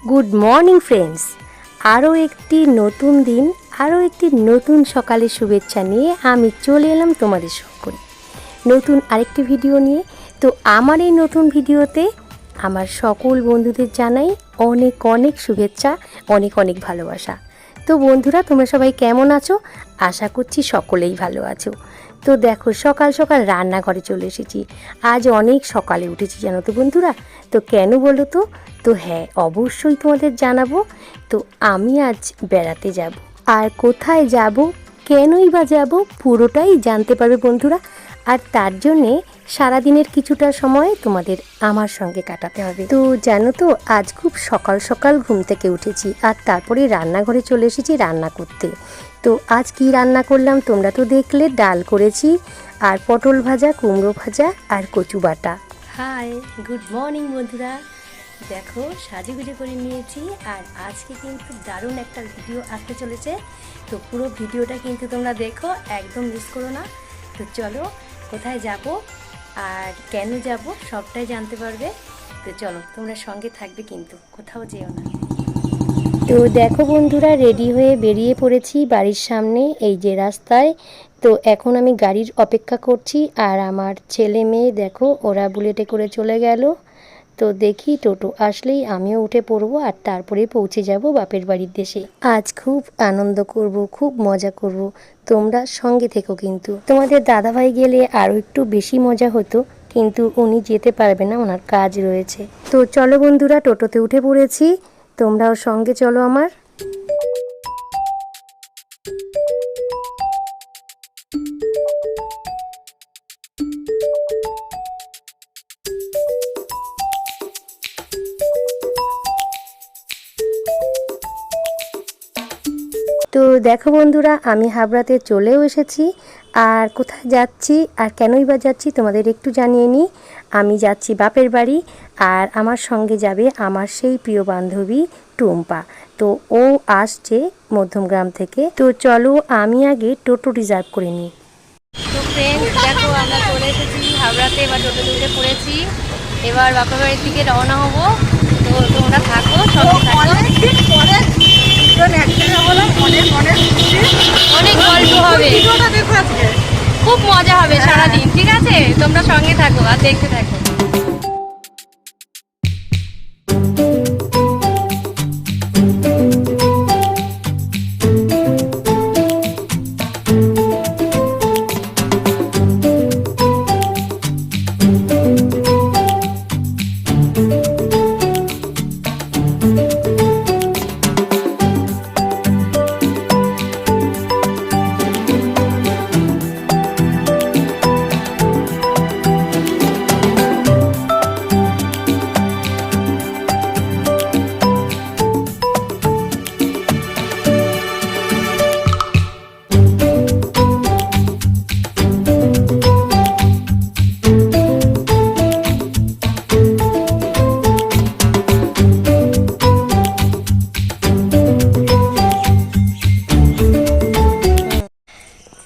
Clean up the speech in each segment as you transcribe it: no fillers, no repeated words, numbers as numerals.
Good morning friends, আরও একটি নতুন দিন, আরও একটি নতুন সকালের শুভেচ্ছা নিয়ে আমি চলে এলাম তোমাদের সঙ্গে নতুন আরেকটি ভিডিও নিয়ে। তো আমার এই নতুন ভিডিওতে আমার সকল বন্ধুদের জানাই অনেক অনেক শুভেচ্ছা, অনেক অনেক ভালোবাসা। তো বন্ধুরা, তোমরা সবাই কেমন আছো? আশা করছি সকলেই ভালো আছো। তো দেখো, সকাল সকাল রান্নাঘরে চলে এসেছি। আজ অনেক সকালে উঠেছি জানো তো বন্ধুরা। তো কেন বলো তো? তো হ্যাঁ, অবশ্যই তোমাদের জানাবো। তো আমি আজ বেড়াতে যাব, আর কোথায় যাব, কেনই বা যাব, পুরোটাই জানতে পারবে বন্ধুরা। আর তার জন্যে সারাদিনের কিছুটা সময় তোমাদের আমার সঙ্গে কাটাতে হবে। তো জানো তো, আজ খুব সকাল সকাল ঘুম থেকে উঠেছি, আর তারপরে রান্নাঘরে চলে এসেছি রান্না করতে। তো আজ কি রান্না করলাম তোমরা তো দেখলে। ডাল করেছি, আর পটল ভাজা, কুমড়ো ভাজা, আর কচু বাটা। হাই, গুড মর্নিং বন্ধুরা। দেখো, সাজুগুজু করে নিয়েছি, আর আজকে কিন্তু দারুণ একটা ভিডিও আসতে চলেছে। তো পুরো ভিডিওটা কিন্তু তোমরা দেখো, একদম মিস করো না। তো চলো, কোথায় যাব আর কেন যাব সবটাই জানতে পারবে। তো চলো, তোমরা সঙ্গে থাকবে, কিন্তু কোথাও যেও না। তো দেখো বন্ধুরা, রেডি হয়ে বেরিয়ে পড়েছি বাড়ির সামনে, এই যে রাস্তায়। তো এখন আমি গাড়ির অপেক্ষা করছি, আর আমার ছেলে মেয়ে দেখো, ওরা বুলেটে করে চলে গেল। তো দেখি টোটো আসলেই আমিও উঠে পড়বো, আর তারপরে পৌঁছে যাব বাপের বাড়ির দেশে। আজ খুব আনন্দ করব, খুব মজা করব। তোমরা সঙ্গে থেকো কিন্তু। তোমাদের দাদাভাই গেলে আরও একটু বেশি মজা হতো, কিন্তু উনি যেতে পারবে না, ওনার কাজ রয়েছে। তো চলো বন্ধুরা, টোটোতে উঠে পড়েছি, তোমরাও সঙ্গে চলো আমার। তো দেখো বন্ধুরা, আমি হাবড়াতে চলেও এসেছি। আর কোথায় যাচ্ছি আর কেনই বা যাচ্ছি তোমাদের একটু জানিয়ে নিই। আমি যাচ্ছি বাপের বাড়ি, আর আমার সঙ্গে যাবে আমার সেই প্রিয় বান্ধবী টুম্পা। তো ও আসছে মধ্যমগ্রাম থেকে। তো চলো, আমি আগে টোটো রিজার্ভ করে নিই। তো ফ্রেন্ডস দেখো, আমরা চলে এসেছি হাবড়াতে, এবার টোটোতে উঠে পড়েছি। এবার বাপের বাড়ির দিকে রওনা হবো। তো তোমরা থাকো, সঙ্গে থাকো। অনেক গল্প হবে, খুব মজা হবে সারাদিন। ঠিক আছে, তোমরা সঙ্গে থাকো আর দেখতে থাকো।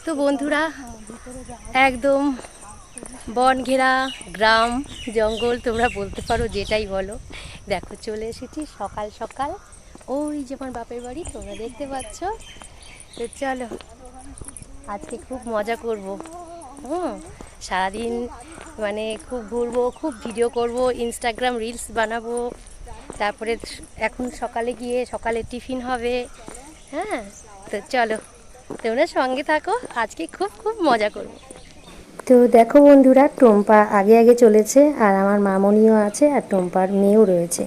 তো বন্ধুরা, একদম বন ঘেরা গ্রাম, জঙ্গল, তোমরা বলতে পারো যেটাই বলো। দেখো, চলে এসেছি সকাল সকাল। ওই যেমন বাপের বাড়ি তোমরা দেখতে পাচ্ছ। তো চলো, আজকে খুব মজা করব। সারাদিন মানে খুব ঘুরবো, খুব ভিডিও করব, ইনস্টাগ্রাম রিলস বানাবো। তারপরে এখন সকালে গিয়ে সকালে টিফিন হবে। হ্যাঁ, তো চলো, তোমরা সঙ্গে থাকো, আজকে খুব খুব মজা করব। তো দেখো বন্ধুরা, টম্পা আগে আগে চলেছে, আর আমার মামনিও আছে, আর টম্পার মেয়েও রয়েছে।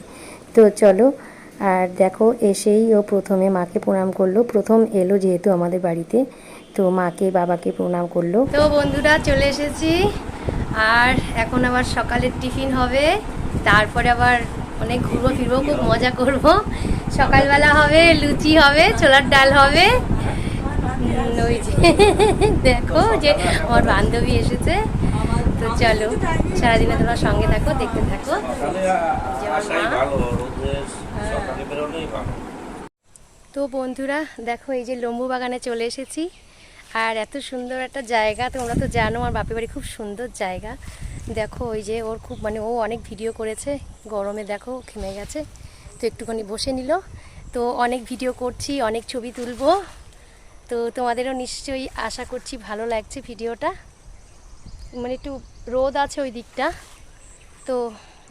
তো চলো, আর দেখো এসেই ও প্রথমে মাকে প্রণাম করলো। প্রথম এলো যেহেতু আমাদের বাড়িতে, তো মাকে বাবাকে প্রণাম করলো। তো বন্ধুরা, চলে এসেছি, আর এখন আবার সকালের টিফিন হবে, তারপরে আবার অনেক ঘুরবো ফিরবো, খুব মজা করব। সকালবেলা হবে লুচি হবে, ছোলার ডাল হবে। ওই যে দেখো, যে আমার বান্ধবী এসেছে। তো চলো, সারাদিনে তোমরা সঙ্গে থাকো, দেখতে থাকো। তো বন্ধুরা দেখো, এই যে লম্বু বাগানে চলে এসেছি, আর এত সুন্দর একটা জায়গা, তোমরা তো জানো আমার বাপের বাড়ি খুব সুন্দর জায়গা। দেখো ওই যে ওর খুব মানে ও অনেক ভিডিও করেছে, গরমে দেখো ঘেমে গেছে, তো একটুখানি বসে নিল। তো অনেক ভিডিও করছি, অনেক ছবি তুলবো, তো তোমাদেরও নিশ্চয়ই আশা করছি ভালো লাগছে ভিডিওটা। মানে একটু রোদ আছে ওই দিকটা, তো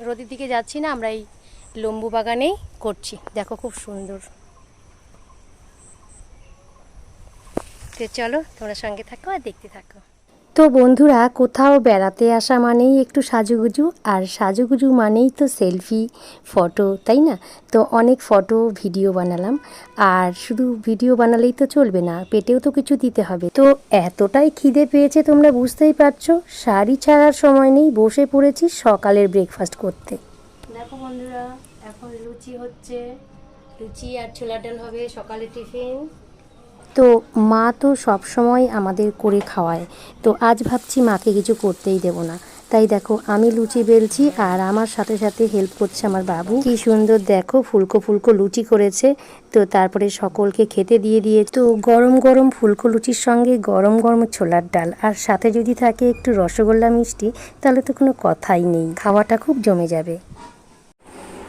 রোদের দিকে যাচ্ছি না, আমরা এই লম্বু বাগানেই করছি। দেখো খুব সুন্দর। তো চলো তোমরা সঙ্গে থাকো আর দেখতে থাকো। তো বন্ধুরা, কোথাও বেড়াতে আসা মানেই একটু সাজুগুজু, আর সাজুগুজু মানেই তো সেলফি ফটো, তাই না? তো অনেক ফটো ভিডিও বানালাম। আর শুধু ভিডিও বানালেই তো চলবে না, পেটেও তো কিছু দিতে হবে। তো এতটাই খিদে পেয়েছে তোমরা বুঝতেই পারছো, শাড়ি ছাড়ার সময় নেই, বসে পড়েছি সকালের ব্রেকফাস্ট করতে। দেখো বন্ধুরা, এখন লুচি হচ্ছে, লুচি আর ছোলা ডাল হবে সকালে টিফিন। তো মা তো সব সময় আমাদের করে খাওয়ায়, তো আজ ভাবছি মাকে কিছু করতেই দেব না। তাই দেখো আমি লুচি বেলছি, আর আমার সাথে সাথে হেল্প করছে আমার বাবু। কি সুন্দর দেখো ফুলকো ফুলকো লুচি করেছে। তো তারপরে সকলকে খেতে দিয়ে তো গরম গরম ফুলকো লুচির সঙ্গে গরম গরম ছোলার ডাল, আর সাথে যদি থাকে একটু রসগোল্লা মিষ্টি, তাহলে তো কোনো কথাই নেই, খাওয়াটা খুব জমে যাবে।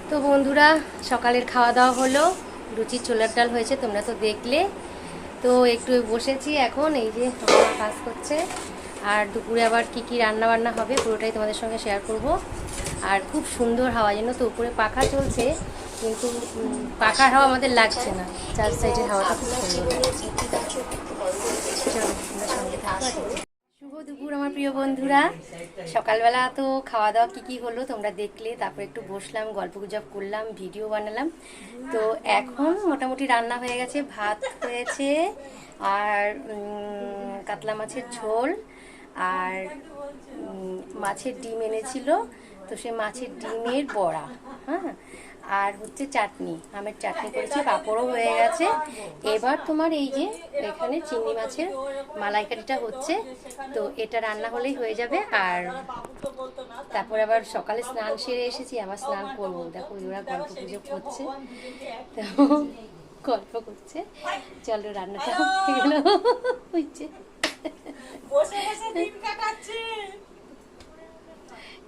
তো বন্ধুরা, সকালের খাওয়া দাওয়া হলো, লুচি ছোলার ডাল হয়েছে, তোমরা তো দেখলে। তো একটু বসেছি এখন, এই যে আমার কাজ করছে। আর দুপুরে আবার কি কি রান্না বান্না হবে পুরোটাই তোমাদের সঙ্গে শেয়ার করব। আর খুব সুন্দর হাওয়া, যেন তো উপরে পাখা চলছে, কিন্তু পাখার হাওয়া আমাদের লাগছে না, চার সাইডের হাওয়াটা খুব সুন্দর লাগছে। চলো তোমরা সঙ্গে থাকো। শুভ দুপুর আমার প্রিয় বন্ধুরা। সকালবেলা তো খাওয়া দাওয়া কি হলো তোমরা দেখলে, তারপর একটু বসলাম, গল্প গুজব করলাম, ভিডিও বানালাম। তো এখন মোটামুটি রান্না হয়ে গেছে, ভাত হয়েছে, আর কাতলা মাছের ঝোল, আর মাছের ডিম এনেছিল, তো সে মাছের ডিমের বড়া, হ্যাঁ, আর হচ্ছে চাটনি, আমের চাটনি করেছি, পাঁপড়ও হয়ে গেছে। এবার তোমার এই যে এখানে চিংড়ি মাছের মালাইকারিটা হচ্ছে, তো এটা রান্না হলেই হয়ে যাবে। আর তারপর আবার সকালে স্নান সেরে এসেছি, আবার স্নান করবো। দেখো ওরা গল্প গুজব করছে, তো গল্প করছে, চলো রান্নাটা হয়ে গেল হচ্ছে।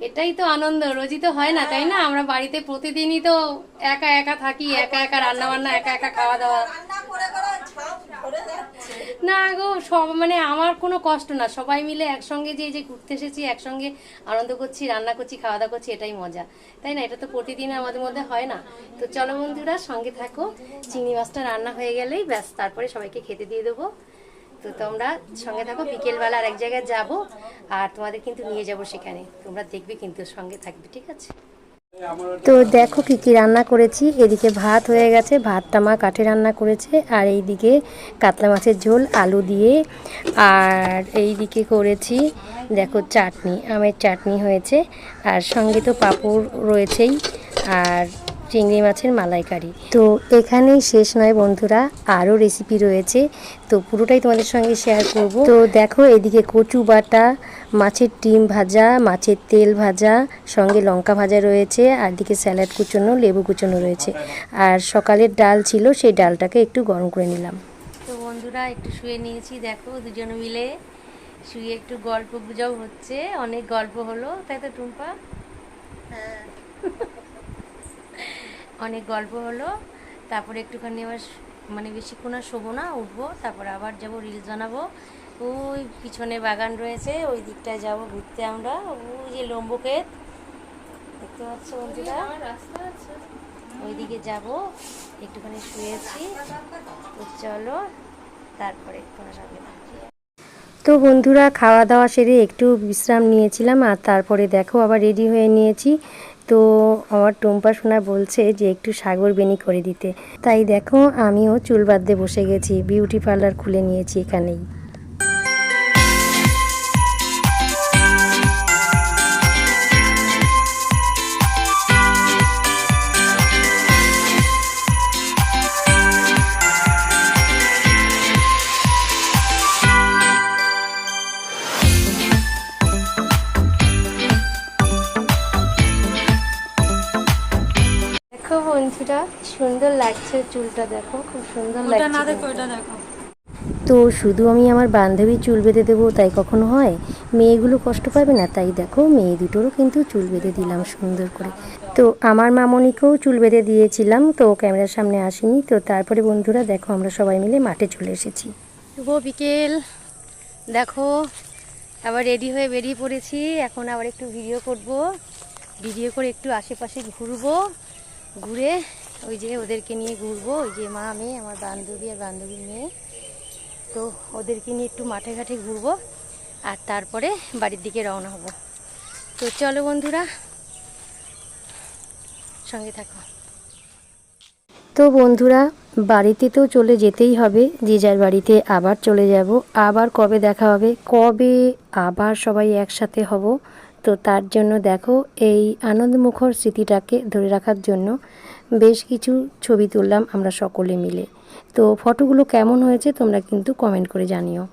এটাই তো আনন্দ, রোজই তো হয় না, তাই না? আমরা বাড়িতে প্রতিদিনই তো একা একা থাকি, একা একা রান্না বান্না, একা একা খাওয়া দাওয়া। না গো, সব মানে আমার কোনো কষ্ট না, সবাই মিলে একসঙ্গে যে ঘুরতে এসেছি, একসঙ্গে আনন্দ করছি, রান্না করছি, খাওয়া দাওয়া করছি, এটাই মজা, তাই না? এটা তো প্রতিদিন আমাদের মধ্যে হয় না। তো চলো বন্ধুরা সঙ্গে থাকো, চিংড়ি মাছটা রান্না হয়ে গেলেই ব্যাস, তারপরে সবাইকে খেতে দিয়ে দেবো। তো তোমরা সঙ্গে থাকো, বিকেলবেলা আর এক জায়গায় যাবো, আর তোমাদের কিন্তু নিয়ে যাব সেখানে, তোমরা দেখবে কিন্তু, সঙ্গে থাকবে, ঠিক আছে? তো দেখো কি কি রান্না করেছি। এদিকে ভাত হয়ে গেছে, ভাতটা মা কাঠে রান্না করেছে, আর এইদিকে কাতলা মাছের ঝোল আলু দিয়ে, আর এইদিকে করেছি দেখো চাটনি, আমের চাটনি হয়েছে, আর সঙ্গে তো পাঁপড় রয়েছেই, আর চিংড়ি মাছের মালাইকারি। তো এখানেই শেষ নয় বন্ধুরা, আরও রেসিপি রয়েছে, তো পুরোটাই তোমাদের সঙ্গে শেয়ার করব। তো দেখো এদিকে কচু বাটা, মাছের ডিম ভাজা, মাছের তেল ভাজা, সঙ্গে লঙ্কা ভাজা রয়েছে, আর দিকে স্যালাড কুচোনো, লেবু কুচোনো রয়েছে, আর সকালের ডাল ছিল, সেই ডালটাকে একটু গরম করে নিলাম। তো বন্ধুরা একটু শুয়ে নিয়েছি, দেখো দুজনে মিলে শুয়ে একটু গল্প গুজব হচ্ছে, অনেক গল্প হলো, তাই তো টুম্পা? হ্যাঁ অনেক গল্প হলো। তারপরে একটুখানি আবার মানে বেশিক্ষণ আর শোবো না, উঠবো, তারপরে আবার যাব রিলস বানাবো। ওই পিছনে বাগান রয়েছে, ওই দিকটায় যাব ঘুরতে আমরা, ওই যে লম্বু ক্ষেত দেখতে পাচ্ছ বন্ধুরা, ওই দিকে যাব। একটুখানি শুয়েছি, তো চলো তারপরে তোমার সঙ্গে। তো বন্ধুরা খাওয়া দাওয়া সেরে একটু বিশ্রাম নিয়েছিলাম, আর তারপরে দেখো আবার রেডি হয়ে নিয়েছি। তো আমার টুম্পা সোনা বলছে যে একটু সাগর বেনি করে দিতে, তাই দেখো আমিও চুল বাঁধতে বসে গেছি, বিউটি পার্লার খুলে নিয়েছি এখানেই। বন্ধুরা সুন্দর লাগছে চুলটা, দেখো খুব সুন্দর লাগছে। তো তো শুধু আমি আমার বান্ধবীর চুল বেঁধে দেবো তাই কখনো হয়? মেয়েগুলো কষ্ট পাবে না, তাই দেখো মেয়ে দুটোরও কিন্তু চুল বেঁধে দিলাম সুন্দর করে। তো আমার মামনিকেও চুল বেঁধে দিয়েছিলাম, তো ক্যামেরার সামনে আসেনি। তো তারপরে বন্ধুরা দেখো আমরা সবাই মিলে মাঠে চলে এসেছি। শুভ বিকেল, দেখো আবার রেডি হয়ে বেরিয়ে পড়েছি। এখন আবার একটু ভিডিও করব, ভিডিও করে একটু আশেপাশে ঘুরবো, ঘুরে ওই যে ওদেরকে নিয়ে ঘুরবো। ওই যে মা মেয়ে, আমার বান্ধবী আর বান্ধবীর মেয়ে, তো ওদেরকে নিয়ে একটু মাঠে ঘাটে ঘুরবো আর তারপরে বাড়ির দিকে রওনা হব। তো চলো বন্ধুরা, সঙ্গে থাকো। তো বন্ধুরা, বাড়িতে তো চলে যেতেই হবে, যে যার বাড়িতে আবার চলে যাব। আবার কবে দেখা হবে, কবে আবার সবাই একসাথে হব, তো তার জন্য দেখো এই আনন্দমুখর স্মৃতিটাকে ধরে রাখার জন্য বেশ কিছু ছবি তুললাম আমরা সকলে মিলে। তো ফটোগুলো কেমন হয়েছে তোমরা কিন্তু কমেন্ট করে জানিও।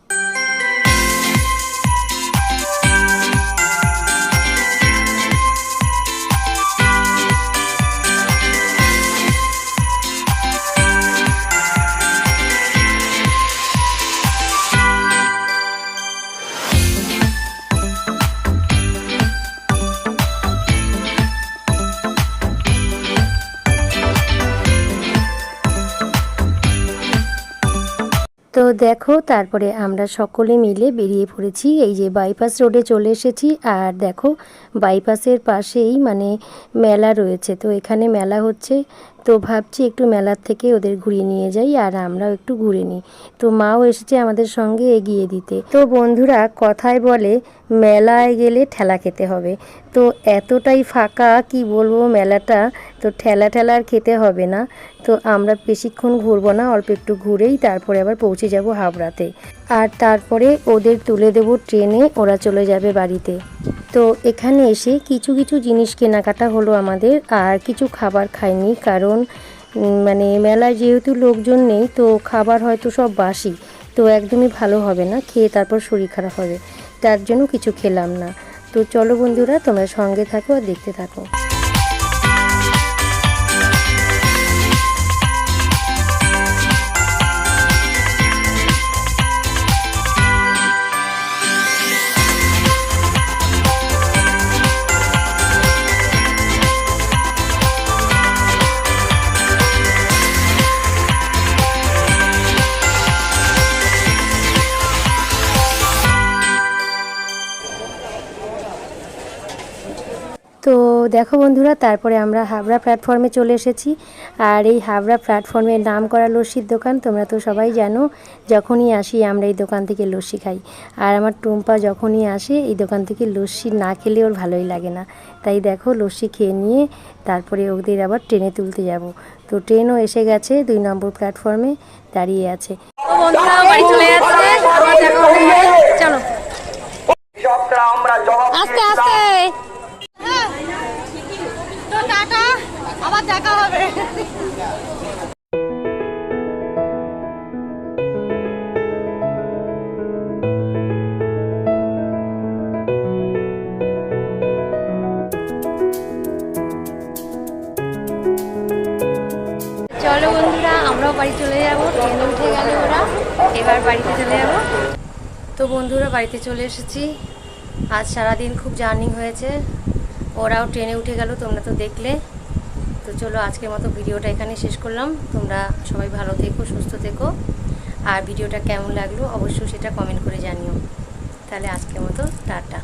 তো দেখো তারপরে আমরা সকলে মিলে বেরিয়ে পড়েছি। এই যে বাইপাস রোডে চলে এসেছি, আর দেখো বাইপাসের পাশেই মানে মেলা রয়েছে। তো এখানে মেলা হচ্ছে, তো ভাবছি একটু মেলার থেকে ওদের ঘুরিয়ে নিয়ে যাই আর আমরাও একটু ঘুরে নিই। তো মাও এসেছে আমাদের সঙ্গে এগিয়ে দিতে। তো বন্ধুরা, কথায় বলে মেলায় গেলে ঠেলা খেতে হবে। তো এতটাই ফাঁকা কি বলবো মেলাটা, তো ঠেলা আর খেতে হবে না। তো আমরা বেশিক্ষণ ঘুরবো না, অল্প একটু ঘুরেই তারপরে আবার পৌঁছে যাব হাবড়াতে। আর তারপরে ওদের তুলে দেব ট্রেনে, ওরা চলে যাবে বাড়িতে। তো এখানে এসে কিছু জিনিস কেনাকাটা হলো আমাদের, আর কিছু খাবার খাইনি, কারণ মানে মেলায় যেহেতু লোকজন নেই, তো খাবার হয়তো সব বাসি, তো একদমই ভালো হবে না, খেয়ে তারপর শরীর খারাপ হবে, তার জন্য কিছু খেলাম না। তো চলো বন্ধুরা, তোমরা সঙ্গে থাকো আর দেখতে থাকো। তো দেখো বন্ধুরা, তারপরে আমরা হাবড়া প্ল্যাটফর্মে চলে এসেছি। আর এই হাবড়া প্ল্যাটফর্মের নাম করা লস্যির দোকান, তোমরা তো সবাই জানো, যখনই আসি আমরা এই দোকান থেকে লস্যি খাই। আর আমার টুম্পা যখনই আসে এই দোকান থেকে লস্যি না খেলে ওর ভালোই লাগে না। তাই দেখো লস্যি খেয়ে নিয়ে তারপরে ওদের আবার ট্রেনে তুলতে যাব। তো ট্রেনও এসে গেছে, 2 নম্বর প্ল্যাটফর্মে দাঁড়িয়ে আছে। বন্ধুরা বাড়ি চলে যাচ্ছে, চলো আস্তে আস্তে। তো টাটা, আবার দেখা হবে। চলো বন্ধুরা, আমরাও বাড়ি চলে যাব। ট্রেনে উঠে গেল ওরা, এবার বাড়িতে চলে যাব। তো বন্ধুরা বাড়িতে চলে এসেছি। আজ সারাদিন খুব জার্নি হয়েছে, ওরাও ট্রেনে উঠে গেল, তোমরা তো দেখলে। তো চলো আজকের মতো ভিডিওটা এখানে শেষ করলাম। তোমরা সবাই ভালো থেকো, সুস্থ থেকো, আর ভিডিওটা কেমন লাগলো অবশ্যই সেটা কমেন্ট করে জানিও। তাহলে আজকের মতো টাটা।